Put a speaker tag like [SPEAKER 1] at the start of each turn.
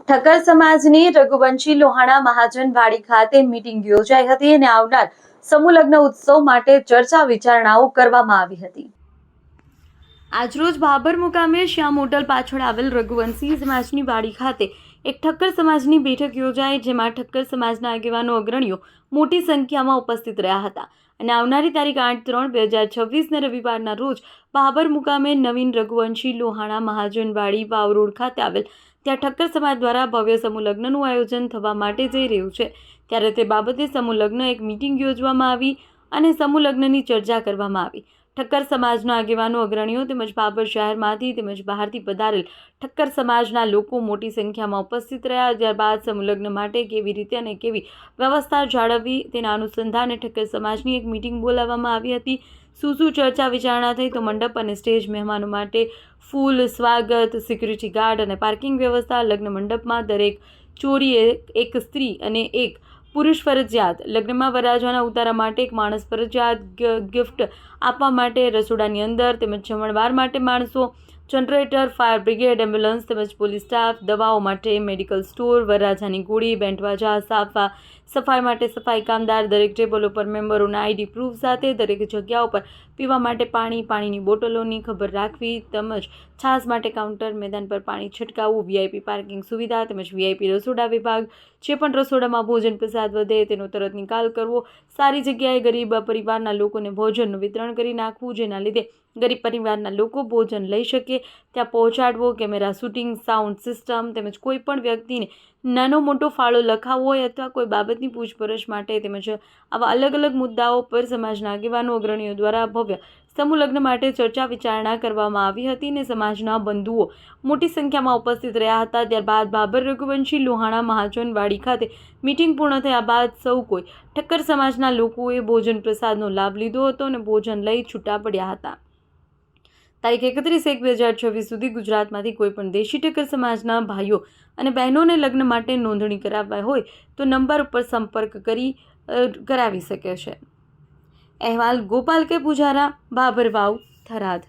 [SPEAKER 1] ઠક્કર સમાજની રઘુવંશી લોહાણા મહાજન વાડી ખાતે મીટિંગ યોજાઈ હતી અને આવનાર સમૂહ લગ્ન ઉત્સવ માટે ચર્ચા વિચારણાઓ કરવામાં આવી હતી। આજરોજ ભાભર મુકામે શ્યામ હોટલ પાછળ આવેલ રઘુવંશી સમાજની વાડી ખાતે એક ઠક્કર સમાજની બેઠક યોજાઈ, જેમાં ઠક્કર સમાજના આગેવાનો અગ્રણીઓ મોટી સંખ્યામાં ઉપસ્થિત રહ્યા હતા અને આવનારી તારીખ 8-3-2026 રવિવારના રોજ ભાભર મુકામે નવીન રઘુવંશી લોહાણા મહાજન વાડી વાવ રોડ ખાતે આવેલ ત્યાં ઠક્કર સમાજ દ્વારા ભવ્ય સમૂહ લગ્નનું આયોજન થવા માટે જઈ રહ્યું છે। ત્યારે તે બાબતે સમૂહ લગ્ન એક મીટિંગ યોજવામાં આવી અને સમૂહ લગ્નની ચર્ચા કરવામાં આવી। ઠક્કર સમાજના આગેવાનો અગ્રણીઓ તેમજ ભાભર શહેરમાંથી તેમજ બહારથી પધારેલ ઠક્કર સમાજના લોકો મોટી સંખ્યામાં ઉપસ્થિત રહ્યા। ત્યારબાદ સમૂહ લગ્ન માટે કેવી રીતે અને કેવી વ્યવસ્થા જાળવવી તેના અનુસંધાને ઠક્કર સમાજની એક મીટિંગ બોલાવવામાં આવી હતી। શું ચર્ચા વિચારણા થઈ તો મંડપ અને સ્ટેજ, મહેમાનો માટે ફૂલ, સ્વાગત, સિક્યુરિટી ગાર્ડ અને પાર્કિંગ વ્યવસ્થા, લગ્ન મંડપમાં દરેક ચોરીએ એક સ્ત્રી અને એક પુરુષ ફરજિયાત, લગ્નમાં વરરાજાના ઉતારા માટે એક માણસ ફરજિયાત, ગિફ્ટ આપવા માટે રસોડાની અંદર તેમજ જમણવાર માટે માણસો, જનરેટર, ફાયર બ્રિગેડ, એમ્બ્યુલન્સ તેમજ પોલીસ સ્ટાફ, દવાઓ માટે મેડિકલ સ્ટોર, વરરાજાની ગોળી, બેન્ડવાજા, સફાઈ માટે સફાઈ કામદાર, દરેક ટેબલો પર મેમ્બરોના આઈડી પ્રૂફ સાથે, દરેક જગ્યાઓ પર પીવા માટે પાણીની બોટલોની ખબર રાખવી તેમજ છાશ માટે કાઉન્ટર, મેદાન પર પાણી છંટકાવવું, વીઆઈપી પાર્કિંગ સુવિધા તેમજ વીઆઈપી રસોડા વિભાગ, જે પણ રસોડામાં ભોજન પ્રસાદ વધે તેનો તરત નિકાલ કરવો, સારી જગ્યાએ ગરીબ પરિવારના લોકોને ભોજનનું વિતરણ કરી નાખવું, જેના લીધે ગરીબ પરિવારના લોકો ભોજન લઈ શકે ત્યાં પહોંચાડવો, કેમેરા શૂટિંગ, સાઉન્ડ સિસ્ટમ તેમજ કોઈ પણ વ્યક્તિને નાનો મોટો ફાળો લખાવવો હોય અથવા કોઈ બાબતની પૂછપરછ માટે તેમજ આવા અલગ અલગ મુદ્દાઓ પર સમાજના આગેવાનો અગ્રણીઓ દ્વારા ભવ્ય સમૂહ લગ્ન માટે ચર્ચા વિચારણા કરવામાં આવી હતી અને સમાજના બંધુઓ મોટી સંખ્યામાં ઉપસ્થિત રહ્યા હતા। ત્યારબાદ ભાભર રઘુવંશી લોહાણા મહાજન વાડી ખાતે મીટિંગ પૂર્ણ થયા બાદ સૌ કોઈ ઠક્કર સમાજના લોકોએ ભોજન પ્રસાદનો લાભ લીધો હતો અને ભોજન લઈ છૂટા પડ્યા હતા। તારીખ 31-1-2026 સુધી ગુજરાતમાંથી કોઈપણ દેશી ઠક્કર સમાજના ભાઈઓ અને બહેનોને લગ્ન માટે નોંધણી કરાવવા હોય તો નંબર ઉપર સંપર્ક કરી કરાવી શકે છે। અહેવાલ ગોપાલ કે પૂજારા, ભાભર વાવ, થરાદ।